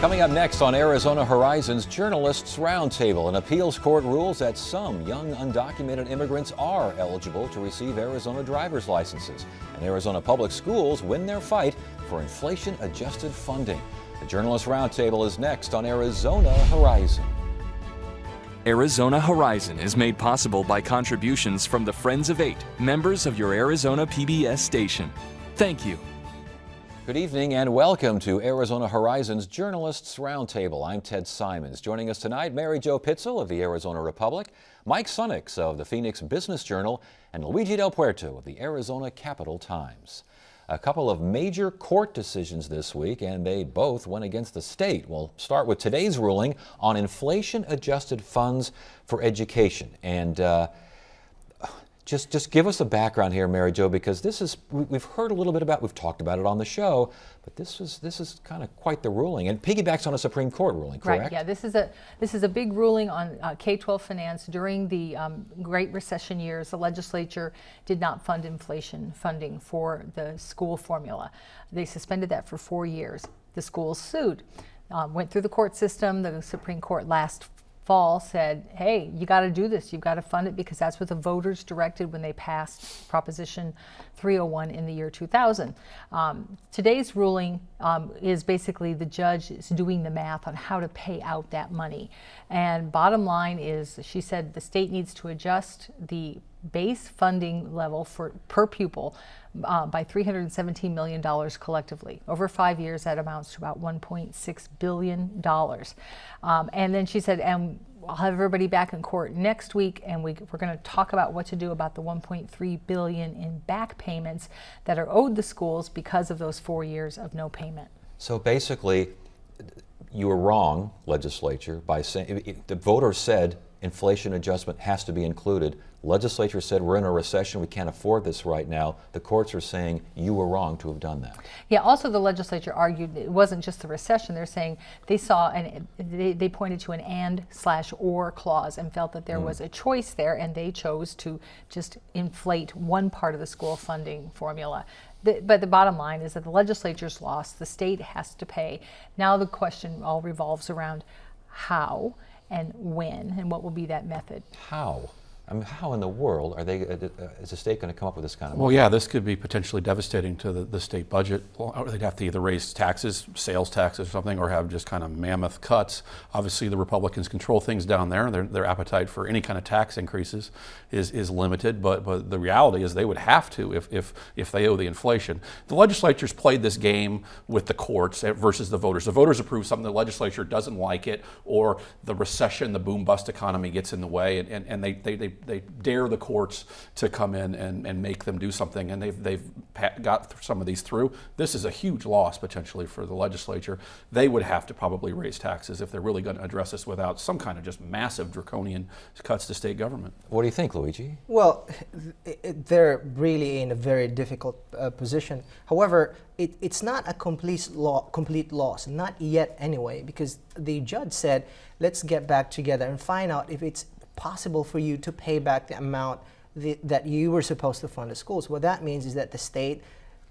Coming up next on Arizona Horizon's Journalists Roundtable, an appeals court rules that some young undocumented immigrants are eligible to receive Arizona driver's licenses. And Arizona Public Schools win their fight for inflation-adjusted funding. The Journalists Roundtable is next on Arizona Horizon. Arizona Horizon is made possible by contributions from the Friends of Eight, members of your Arizona PBS station. Thank you. Good evening and welcome to Arizona Horizon's Journalists Roundtable. I'm Ted Simons. Joining us tonight, Mary Jo Pitzel of the Arizona Republic, Mike Sunnix of the Phoenix Business Journal, and Luigi Del Puerto of the Arizona Capital Times. A couple of major court decisions this week, and they both went against the state. We'll start with today's ruling on inflation-adjusted funds for education. And Just give us a background here, Mary Jo, because we've heard a little bit about, we've talked about it on the show, but this is kind of quite the ruling, and piggybacks on a Supreme Court ruling, correct? Right. Yeah. This is a big ruling on K-12 finance during the Great Recession years. The legislature did not fund inflation funding for the school formula. They suspended that for 4 years. The schools sued, went through the court system. The Supreme Court last fall said, hey, you got to do this. You've got to fund it because that's what the voters directed when they passed Proposition 301 in the year 2000. Today's ruling is basically the judge is doing the math on how to pay out that money. And bottom line is, she said the state needs to adjust the base funding level per pupil by $317 million collectively. Over 5 years, that amounts to about $1.6 billion. And then she said, and I'll have everybody back in court next week, and we're going to talk about what to do about the $1.3 billion in back payments that are owed the schools because of those 4 years of no payment. So basically, you were wrong, legislature, by saying the voters said inflation adjustment has to be included. Legislature said we're in a recession, we can't afford this right now. The courts are saying you were wrong to have done that. Yeah, also the legislature argued it wasn't just the recession. They're saying they saw, and they pointed to an and/or clause and felt that there was a choice there, and they chose to just inflate one part of the school funding formula. But the bottom line is that the legislature's lost, the state has to pay. Now the question all revolves around how and when, and what will be that method. How? I mean, how in the world are they? Is the state going to come up with this kind of money? Well, yeah, this could be potentially devastating to the state budget. Well, they'd have to either raise taxes, sales taxes or something, or have just kind of mammoth cuts. Obviously, the Republicans control things down there. Their appetite for any kind of tax increases is limited, but the reality is they would have to if they owe the inflation. The legislature's played this game with the courts versus the voters. The voters approve something, the legislature doesn't like it, or the recession, the boom-bust economy gets in the way, and they dare the courts to come in and make them do something, and they've got some of these through. This is a huge loss potentially for the legislature. They would have to probably raise taxes if they're really going to address this without some kind of just massive draconian cuts to state government. What do you think, Luigi? Well, they're really in a very difficult position. However, it's not a complete loss, not yet anyway, because the judge said, let's get back together and find out if it's possible for you to pay back the amount that you were supposed to fund the schools. What that means is that the state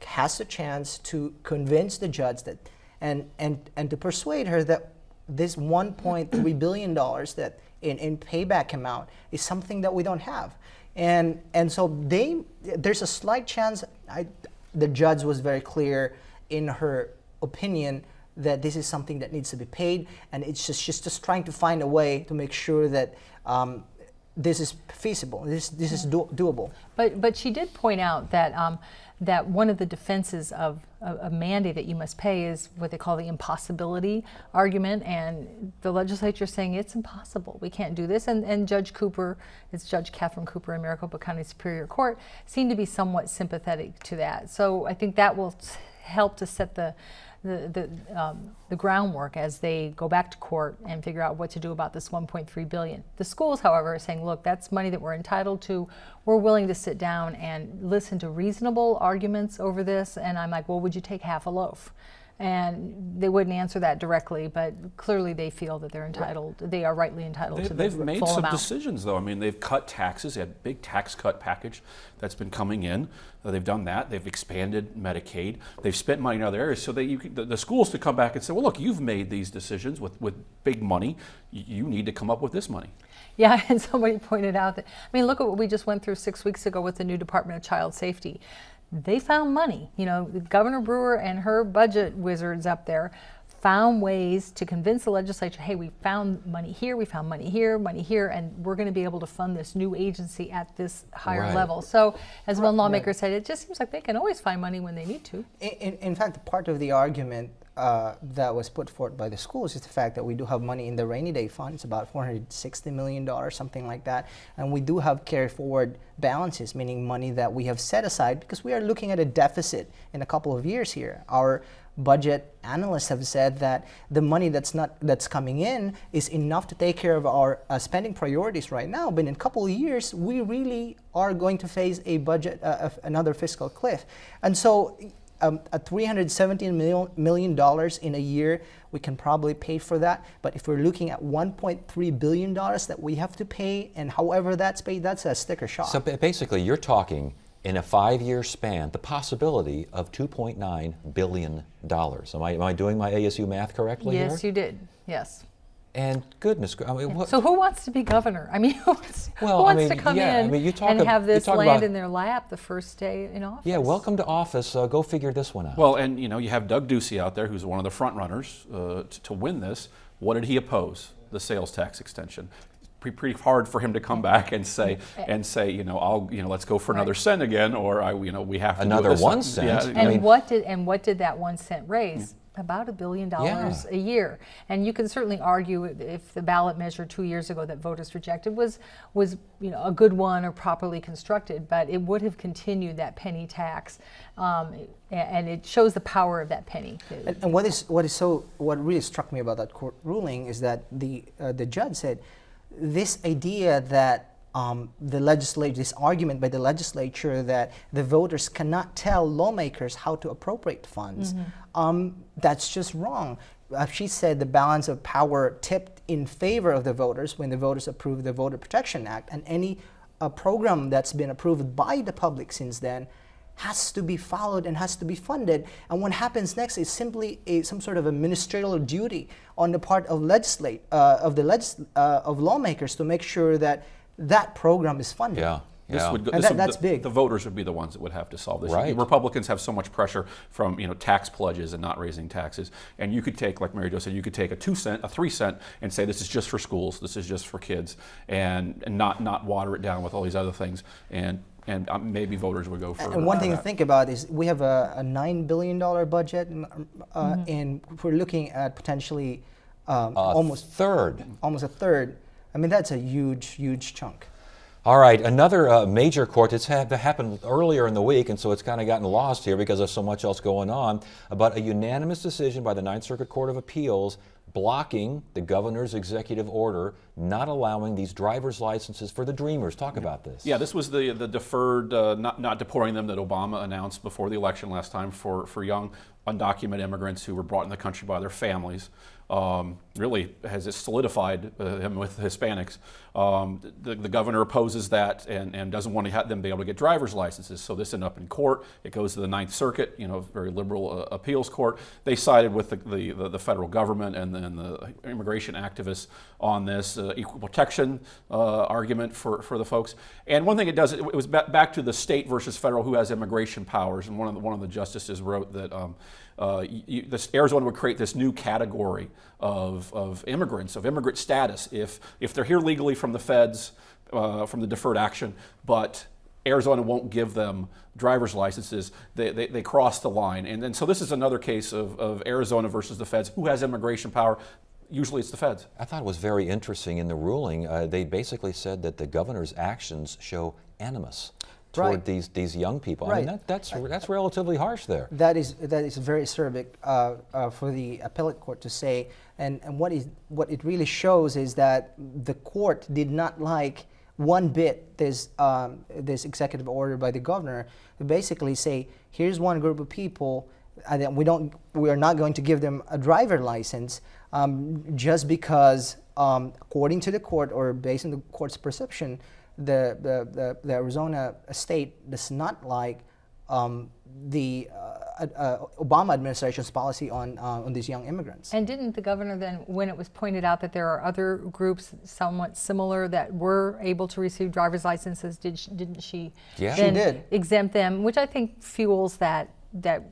has a chance to convince the judge that and to persuade her that this $1.3 billion that in payback amount is something that we don't have. And so there's a slight chance. The judge was very clear in her opinion that this is something that needs to be paid, and it's just trying to find a way to make sure that this is feasible, this is doable. But she did point out that that one of the defenses of a mandate that you must pay is what they call the impossibility argument, and the legislature is saying it's impossible, we can't do this, and Judge Cooper, it's Judge Catherine Cooper in Maricopa County Superior Court, seemed to be somewhat sympathetic to that. So I think that will help to set the groundwork as they go back to court and figure out what to do about this $1.3 billion. The schools, however, are saying, look, that's money that we're entitled to. We're willing to sit down and listen to reasonable arguments over this. And I'm like, well, would you take half a loaf? And they wouldn't answer that directly, but clearly they feel that they're entitled, they are rightly entitled to the They've made full some amount. decisions, though. I mean, they've cut taxes. They had a big tax cut package that's been coming in. They've done that. They've expanded Medicaid. They've spent money in other areas so that the schools to come back and say, well, look, you've made these decisions with big money. You need to come up with this money. Yeah, and somebody pointed out that, I mean, look at what we just went through 6 weeks ago with the new Department of Child Safety. They found money. You know, Governor Brewer and her budget wizards up there found ways to convince the legislature, hey, we found money here, we found money here, and we're going to be able to fund this new agency at this higher Right. level. So, as one lawmaker said, it just seems like they can always find money when they need to. In fact, part of the argument that was put forth by the schools is the fact that we do have money in the rainy day fund. It's about $460 million, something like that. And we do have carry forward balances, meaning money that we have set aside because we are looking at a deficit in a couple of years here. Our budget analysts have said that the money that's coming in is enough to take care of our spending priorities right now. But in a couple of years, we really are going to face a budget, another fiscal cliff. And so at $317 million in a year, we can probably pay for that. But if we're looking at $1.3 billion that we have to pay, and however that's paid, that's a sticker shock. So basically, you're talking in a 5-year span, the possibility of $2.9 billion. Am I doing my ASU math correctly here? Yes, you did. Yes. And goodness, I mean, what? So who wants to be governor? I mean, who wants, Well, who I wants mean, to come yeah, in I mean, you talk and ab- have you this talk land about- in their lap the first day in office? Yeah, welcome to office. Go figure this one out. Well, and you know, you have Doug Ducey out there, who's one of the front runners to win this. What did he oppose? The sales tax extension. Pretty hard for him to come back and say, you know, let's go for another cent again, or we have to Another do this. 1 cent? Yeah, I And mean- what did that 1 cent raise? About $1 billion Yeah. a year. And you can certainly argue if the ballot measure 2 years ago that voters rejected was a good one or properly constructed, but it would have continued that penny tax, and it shows the power of that penny. And what really struck me about that court ruling is that the judge said this idea that this argument by the legislature that the voters cannot tell lawmakers how to appropriate funds, that's just wrong. She said the balance of power tipped in favor of the voters when the voters approved the Voter Protection Act, and any program that's been approved by the public since then has to be followed and has to be funded. And what happens next is simply some sort of a ministerial duty on the part of lawmakers to make sure that that program is funded. yeah. That's big. The voters would be the ones that would have to solve this. Right. Republicans have so much pressure from tax pledges and not raising taxes, and you could take, like Mary Jo said, you could take a 2 cent, a 3 cent, and say this is just for schools, this is just for kids, and not water it down with all these other things, and maybe voters would go for. And one thing to think about is we have a $9 billion budget, and we're looking at potentially almost a third. I mean, that's a huge chunk. All right, another major court that's happened earlier in the week, and so it's kind of gotten lost here because of so much else going on, about a unanimous decision by the Ninth Circuit Court of Appeals blocking the governor's executive order not allowing these driver's licenses for the Dreamers. Talk about this. Yeah, this was the deferred, not deporting them that Obama announced before the election last time for young undocumented immigrants who were brought in the country by their families. Really has it solidified him with Hispanics. The governor opposes that and doesn't want to have them be able to get driver's licenses. So this ended up in court. It goes to the Ninth Circuit, very liberal appeals court. They sided with the federal government and then the immigration activists on this equal protection argument for the folks. And one thing it does, it was back to the state versus federal who has immigration powers. And one of the justices wrote that Arizona would create this new category of immigrants, of immigrant status, if they're here legally from the feds, from the deferred action, but Arizona won't give them driver's licenses, they cross the line. And so this is another case of Arizona versus the feds. Who has immigration power? Usually it's the feds. I thought it was very interesting in the ruling. They basically said that the governor's actions show animus toward these young people. I mean, that's relatively harsh there. That is very acerbic for the appellate court to say, and what it really shows is that the court did not like one bit this executive order by the governor to basically say, here's one group of people we are not going to give them a driver license just because, according to the court or based on the court's perception, the Arizona state does not like the Obama administration's policy on these young immigrants. And didn't the governor then, when it was pointed out that there are other groups somewhat similar that were able to receive driver's licenses, didn't she Yeah. then She did. exempt them, which I think fuels that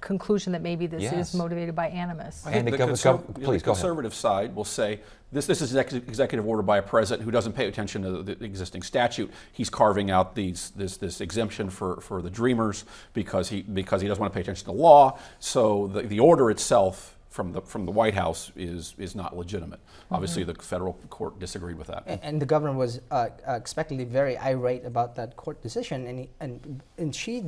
conclusion that maybe this Yes. is motivated by animus. I think And the, the please, please, go ahead. conservative side will say this is an executive order by a president who doesn't pay attention to the existing statute. He's carving out this exemption for the Dreamers because he doesn't want to pay attention to the law. So the order itself from the White House is not legitimate. Obviously, the federal court disagreed with that. And the governor was expectedly very irate about that court decision, and she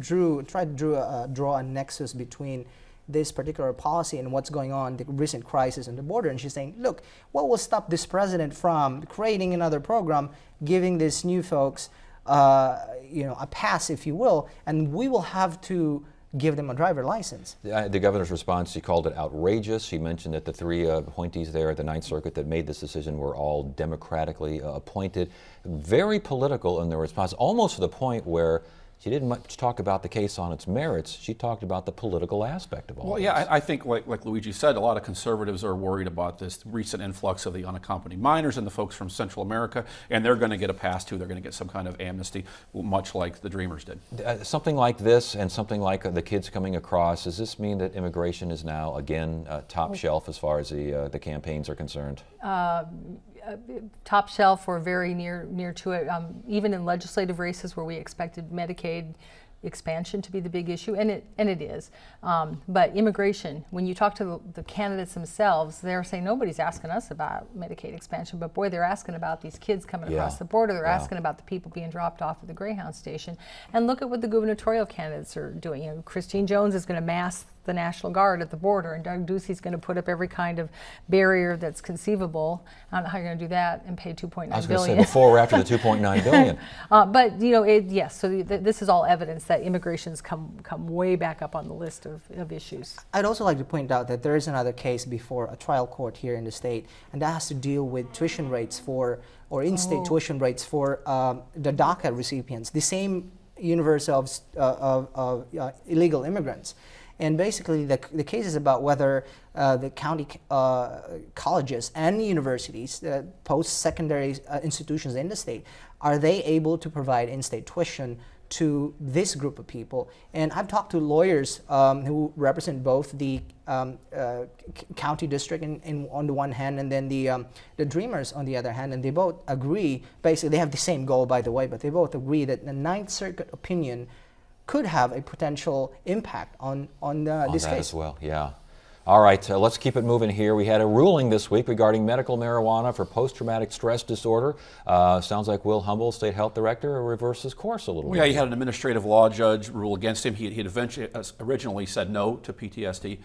tried to draw a nexus between this particular policy and what's going on, the recent crisis on the border. And she's saying, look, what will stop this president from creating another program, giving these new folks, a pass, if you will, and we will have to give them a driver license. The governor's response, she called it outrageous. She mentioned that the three appointees there at the Ninth Circuit that made this decision were all democratically appointed. Very political in their response, almost to the point where she didn't much talk about the case on its merits. She talked about the political aspect of all Well, this. yeah, I think like Luigi said, a lot of conservatives are worried about this recent influx of the unaccompanied minors and the folks from Central America, and they're going to get a pass too. They're going to get some kind of amnesty, much like the Dreamers did. Something like this and something like the kids coming across, does this mean that immigration is now, again, top shelf as far as the campaigns are concerned? Top shelf or very near to it. Even in legislative races where we expected Medicaid expansion to be the big issue, and it is. But immigration, when you talk to the candidates themselves, they're saying nobody's asking us about Medicaid expansion, but boy, they're asking about these kids coming across the border. They're asking about the people being dropped off at the Greyhound station. And look at what the gubernatorial candidates are doing. Christine Jones is going to mass the National Guard at the border, and Doug Ducey's going to put up every kind of barrier that's conceivable. I don't know how you're going to do that and pay $2.9 billion. I was going to say before or after the $2.9 billion. But yes. So this is all evidence that immigration's come way back up on the list of issues. I'd also like to point out that there is another case before a trial court here in the state, and that has to deal with tuition rates or in-state tuition rates for the DACA recipients, the same universe of illegal immigrants. And basically, the case is about whether the county colleges and universities, post-secondary institutions in the state, are they able to provide in-state tuition to this group of people? And I've talked to lawyers who represent both the county district on the one hand, and then the Dreamers on the other hand, and they both agree. Basically, they have the same goal, by the way, but they both agree that the Ninth Circuit opinion could have a potential impact on this that case. as well, yeah. All right, let's keep it moving here. We had a ruling this week regarding medical marijuana for post-traumatic stress disorder. Sounds like Will Humble, State Health Director, reverses course a little Well, bit. yeah, he had an administrative law judge rule against him. He had eventually, originally said no to PTSD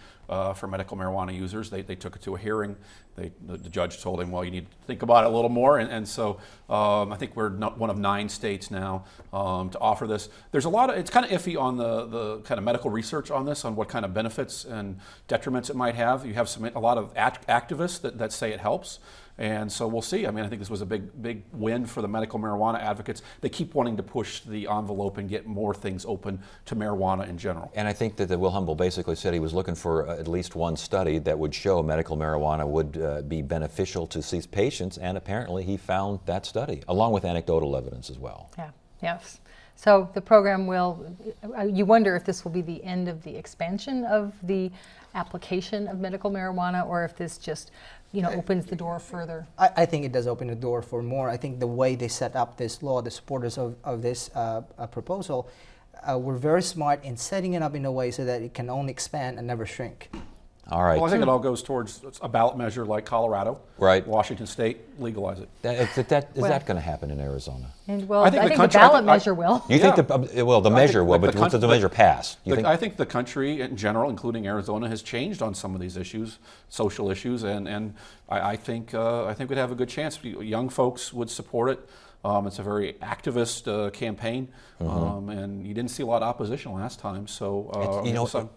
for medical marijuana users. They took it to a hearing. The judge told him, well, you need to think about it a little more. And so I think we're one of 9 states now to offer this. There's a lot of, it's kind of iffy on the kind of medical research on this, on what kind of benefits and detriments it might have. You have a lot of activists that say it helps. And so we'll see. I mean, I think this was a big win for the medical marijuana advocates. They keep wanting to push the envelope and get more things open to marijuana in general. And I think that Will Humble basically said he was looking for at least one study that would show medical marijuana would be beneficial to these patients, and apparently he found that study, along with anecdotal evidence as well. Yeah. Yes. So the program will, you wonder if this will be the end of the expansion of the application of medical marijuana, or if this just, opens the door further. I think it does open the door for more. I think the way they set up this law, the supporters of this proposal, were very smart in setting it up in a way so that it can only expand and never shrink. All right. Well, I think it all goes towards a ballot measure like Colorado. Right. Washington State, legalize it. Is that going to happen in Arizona? And well, I think the country- ballot measure will. You think the measure will, but the does the measure pass? You think? I think the country in general, including Arizona, has changed on some of these issues, social issues, and I think we'd have a good chance. Young folks would support it. It's a very activist campaign, and you didn't see a lot of opposition last time. So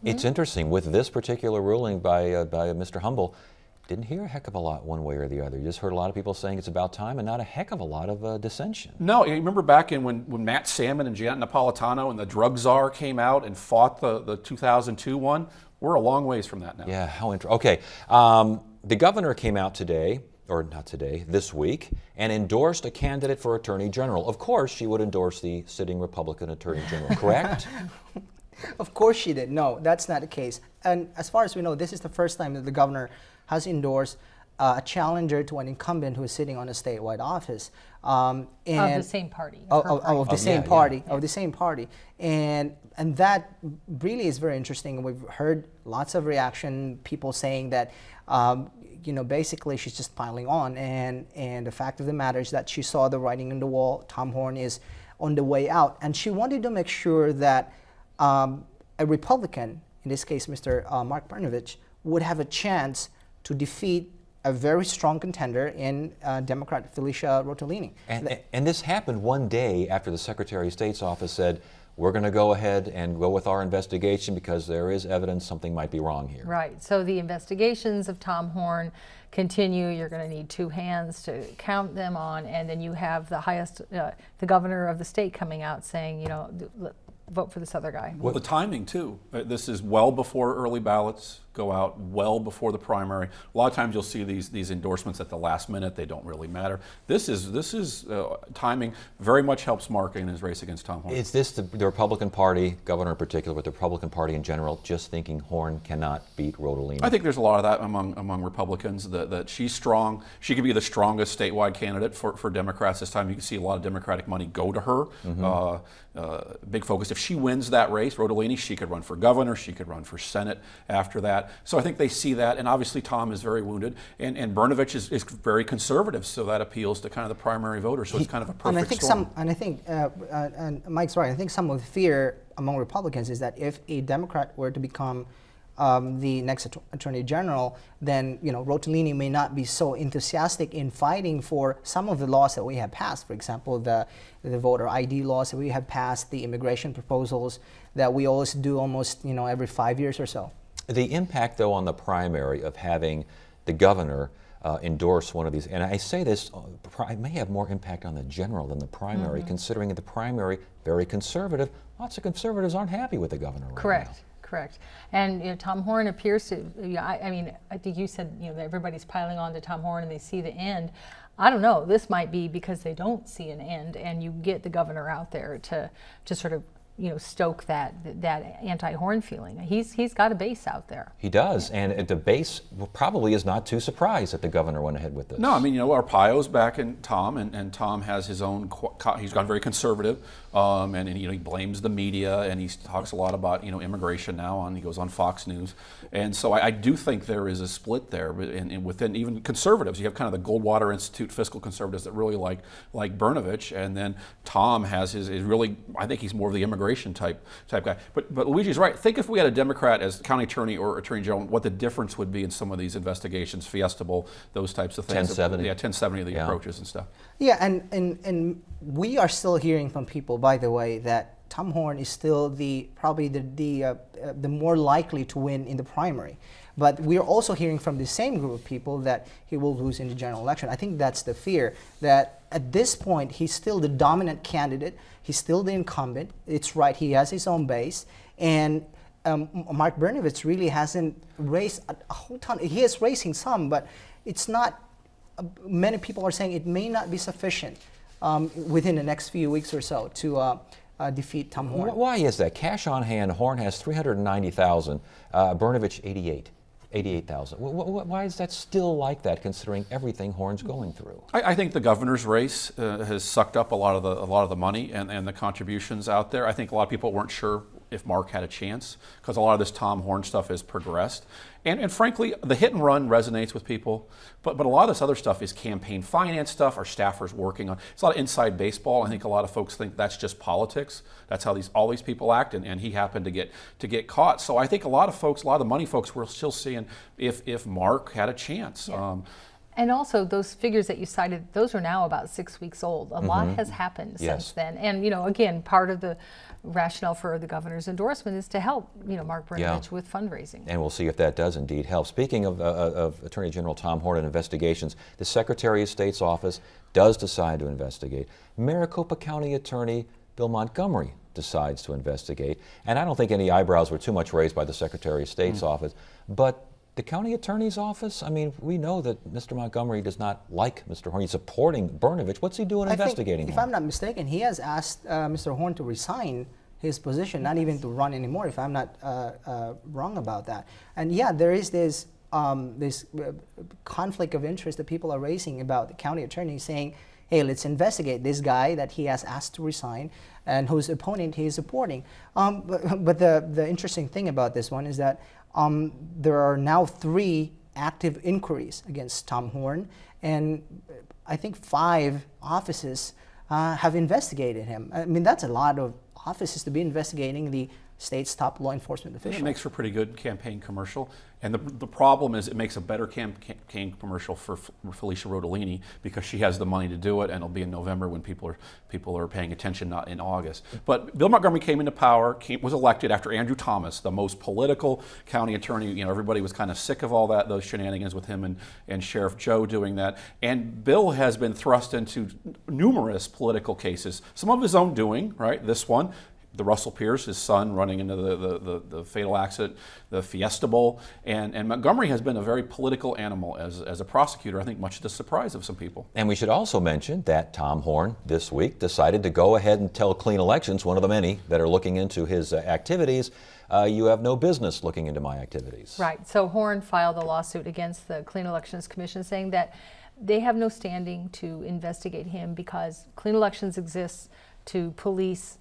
it's interesting with this particular ruling by Mr. Humble. Didn't hear a heck of a lot one way or the other. You just heard a lot of people saying it's about time, and not a heck of a lot of dissension. No, you remember back in when Matt Salmon and Janet Napolitano and the drug czar came out and fought the 2002 one? We're a long ways from that now. Yeah, how interesting. Okay, the governor came out today, or not today, this week, and endorsed a candidate for Attorney General. Of course, she would endorse the sitting Republican Attorney General, correct? Of course she did. No, that's not the case. And as far as we know, this is the first time that the governor has endorsed a challenger to an incumbent who is sitting on a statewide office. Of the same party. Of the same party. Of the same party. And that really is very interesting. We've heard lots of reaction, people saying that, basically she's just piling on. And the fact of the matter is that she saw the writing on the wall. Tom Horne is on the way out. And she wanted to make sure that a Republican, in this case Mr. Mark Brnovich, would have a chance to defeat a very strong contender in Democrat Felicia Rotolini. And this happened one day after the Secretary of State's office said, we're going to go ahead and go with our investigation because there is evidence something might be wrong here. Right. So the investigations of Tom Horne continue. You're going to need two hands to count them on, and then you have the highest, the governor of the state coming out saying, vote for this other guy. Well, the timing too. This is well before early ballots go out, well before the primary. A lot of times you'll see these endorsements at the last minute. They don't really matter. This is timing. Very much helps Mark in his race against Tom Horne. Is this the Republican Party, governor in particular, but the Republican Party in general, just thinking Horne cannot beat Rotolini? I think there's a lot of that among Republicans, that she's strong. She could be the strongest statewide candidate for Democrats this time. You can see a lot of Democratic money go to her. Big focus. If she wins that race, Rotolini, she could run for governor, she could run for Senate after that. So I think they see that, and obviously Tom is very wounded, and Brnovich is very conservative, so that appeals to kind of the primary voter. So it's kind of a perfect storm. And Mike's right. I think some of the fear among Republicans is that if a Democrat were to become the next Attorney General, then Rotolini may not be so enthusiastic in fighting for some of the laws that we have passed. For example, the voter ID laws that we have passed, the immigration proposals that we always do almost every 5 years or so. The impact, though, on the primary of having the governor endorse one of these, and I say this, it may have more impact on the general than the primary, considering that the primary, very conservative. Lots of conservatives aren't happy with the governor right now. Correct. And Tom Horne appears to, I think you said, that everybody's piling on to Tom Horne and they see the end. I don't know, this might be because they don't see an end, and you get the governor out there to sort of stoke that anti-Horne feeling. He's got a base out there. He does, and the base probably is not too surprised that the governor went ahead with this. No, Arpaio's back in Tom, and Tom has his own. He's gone very conservative, and he blames the media, and he talks a lot about immigration now. He goes on Fox News, and so I do think there is a split there, and within even conservatives, you have kind of the Goldwater Institute fiscal conservatives that really like Brnovich, and then Tom has his really. I think he's more of the immigration type guy. But Luigi's right. Think if we had a Democrat as county attorney or attorney general, what the difference would be in some of these investigations, Fiesta Bowl, those types of things. 1070. Yeah, 1070, the approaches and stuff. Yeah, and we are still hearing from people, by the way, that Tom Horne is still probably the more likely to win in the primary. But we are also hearing from the same group of people that he will lose in the general election. I think that's the fear, that at this point he's still the dominant candidate. He's still the incumbent. It's right, he has his own base. And Mark Brnovich really hasn't raised a whole ton. He is raising some, but it's not, many people are saying it may not be sufficient within the next few weeks or so to defeat Tom Horne. Why is that? Cash on hand, Horne has 390,000, Brnovich 88,000. Why is that still like that, considering everything Horne's going through? I think the governor's race has sucked up a lot of the money and the contributions out there. I think a lot of people weren't sure if Mark had a chance because a lot of this Tom Horne stuff has progressed. And frankly, the hit and run resonates with people, but a lot of this other stuff is campaign finance stuff, our staffers working on. It's a lot of inside baseball. I think a lot of folks think that's just politics. That's how all these people act, and he happened to get caught. So I think a lot of the money folks were still seeing if Mark had a chance. Yeah. And also, those figures that you cited, those are now about 6 weeks old. A lot has happened Yes. since then. And, again, part of the rationale for the governor's endorsement is to help, Mark Brnovich with fundraising. And we'll see if that does indeed help. Speaking of Attorney General Tom Horne and investigations, the Secretary of State's office does decide to investigate. Maricopa County Attorney Bill Montgomery decides to investigate. And I don't think any eyebrows were too much raised by the Secretary of State's office. But the county attorney's office, I mean, we know that Mr. Montgomery does not like Mr. Horne. He's supporting Brnovich. What's he doing investigating If Horne? I'm not mistaken, he has asked Mr. Horne to resign his position, not even to run anymore, if I'm not wrong about that. And yeah, there is this conflict of interest that people are raising about the county attorney saying, hey, let's investigate this guy that he has asked to resign and whose opponent he is supporting. But the interesting thing about this one is that there are now 3 active inquiries against Tom Horne, and I think 5 offices have investigated him. I mean, that's a lot of offices to be investigating the state's top law enforcement official. It makes for a pretty good campaign commercial. And the problem is it makes a better campaign commercial for Felicia Rodolini because she has the money to do it, and it'll be in November when people are paying attention, not in August. But Bill Montgomery came into power, was elected after Andrew Thomas, the most political county attorney. Everybody was kind of sick of all those shenanigans with him and Sheriff Joe doing that. And Bill has been thrust into numerous political cases, some of his own doing, right? This one. The Russell Pierce, his son, running into the fatal accident, the Fiesta Bowl. And Montgomery has been a very political animal as a prosecutor, I think much to the surprise of some people. And we should also mention that Tom Horne this week decided to go ahead and tell Clean Elections, one of the many that are looking into his activities, you have no business looking into my activities. Right. So Horne filed a lawsuit against the Clean Elections Commission saying that they have no standing to investigate him because Clean Elections exists to police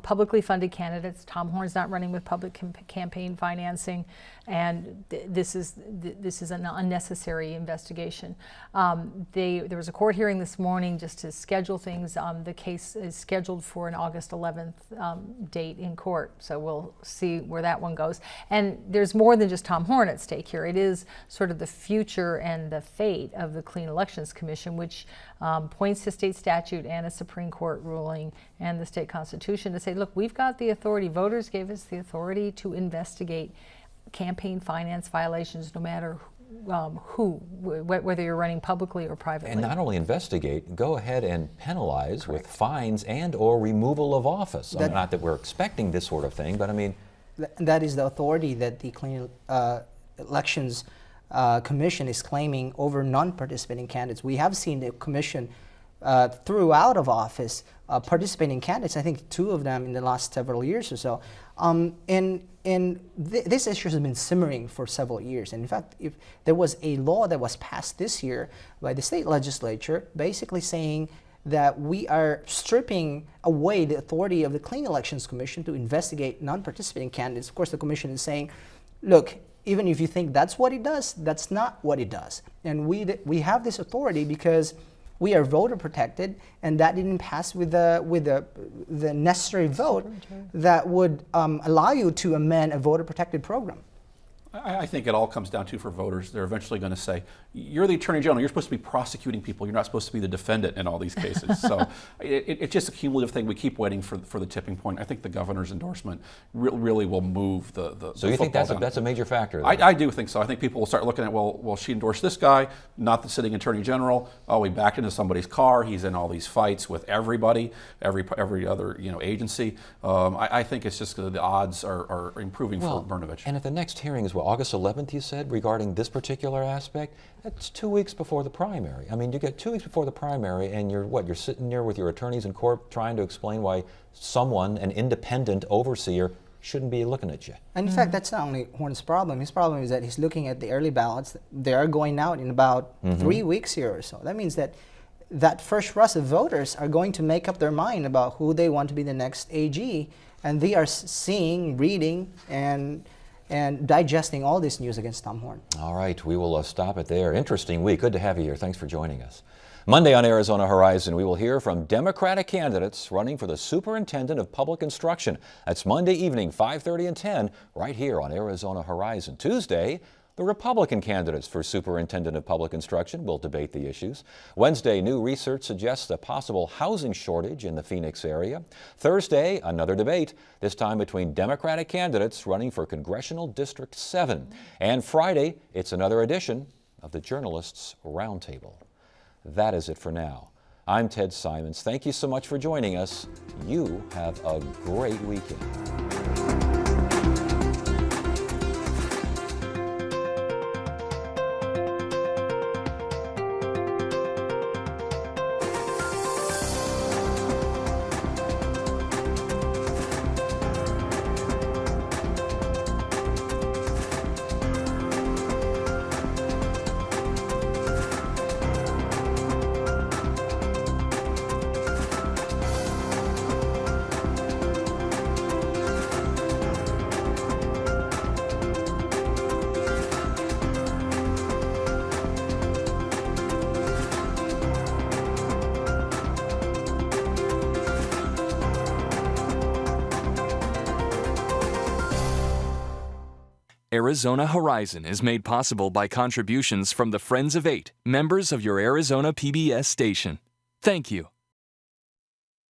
publicly funded candidates. Tom Horne's not running with public campaign financing, and this is an unnecessary investigation. There was a court hearing this morning just to schedule things. The case is scheduled for an August 11th date in court, so we'll see where that one goes. And there's more than just Tom Horne at stake here. It is sort of the future and the fate of the Clean Elections Commission, which points to state statute and a Supreme Court ruling and the state constitution to say, look, we've got the authority. Voters gave us the authority to investigate campaign finance violations, no matter whether you're running publicly or privately. And not only investigate, go ahead and penalize with fines and or removal of office. Not that we're expecting this sort of thing, but I mean... That is the authority that the Clean Elections Commission is claiming over non-participating candidates. We have seen the commission throughout of office participating candidates, I think 2 of them in the last several years or so. This issue has been simmering for several years. And in fact, if there was a law that was passed this year by the state legislature basically saying that we are stripping away the authority of the Clean Elections Commission to investigate non-participating candidates. Of course, the commission is saying, look, even if you think that's what it does, that's not what it does. And we have this authority because we are voter protected, and that didn't pass with the necessary vote that would allow you to amend a voter protected program. I think it all comes down to, for voters, they're eventually going to say, you're the Attorney General, you're supposed to be prosecuting people, you're not supposed to be the defendant in all these cases. So it's just a cumulative thing. We keep waiting for the tipping point. I think the governor's endorsement really will move the So you think that's a major factor? I do think so. I think people will start looking at, well, she endorsed this guy, not the sitting Attorney General. Oh, he backed into somebody's car. He's in all these fights with everybody, every other agency. I think it's just the odds are improving for Brnovich. And at the next hearing is August 11th, you said, regarding this particular aspect? That's 2 weeks before the primary. I mean, you get 2 weeks before the primary, and you're sitting there with your attorneys in court trying to explain why someone, an independent overseer, shouldn't be looking at you. And in fact, that's not only Horne's problem. His problem is that he's looking at the early ballots. They are going out in about 3 weeks here or so. That means that first rush of voters are going to make up their mind about who they want to be the next AG, and they are seeing, reading, and digesting all this news against Tom Horne. All right, we will stop it there. Interesting week. Good to have you here. Thanks for joining us. Monday on Arizona Horizon, we will hear from Democratic candidates running for the Superintendent of Public Instruction. That's Monday evening, 5:30 and 10, right here on Arizona Horizon. Tuesday, The Republican candidates for Superintendent of Public Instruction will debate the issues. Wednesday, new research suggests a possible housing shortage in the Phoenix area. Thursday, another debate, this time between Democratic candidates running for Congressional District 7. And Friday, it's another edition of the Journalists Roundtable. That is it for now. I'm Ted Simons. Thank you so much for joining us. You have a great weekend. Arizona Horizon is made possible by contributions from the Friends of 8, members of your Arizona PBS station. Thank you.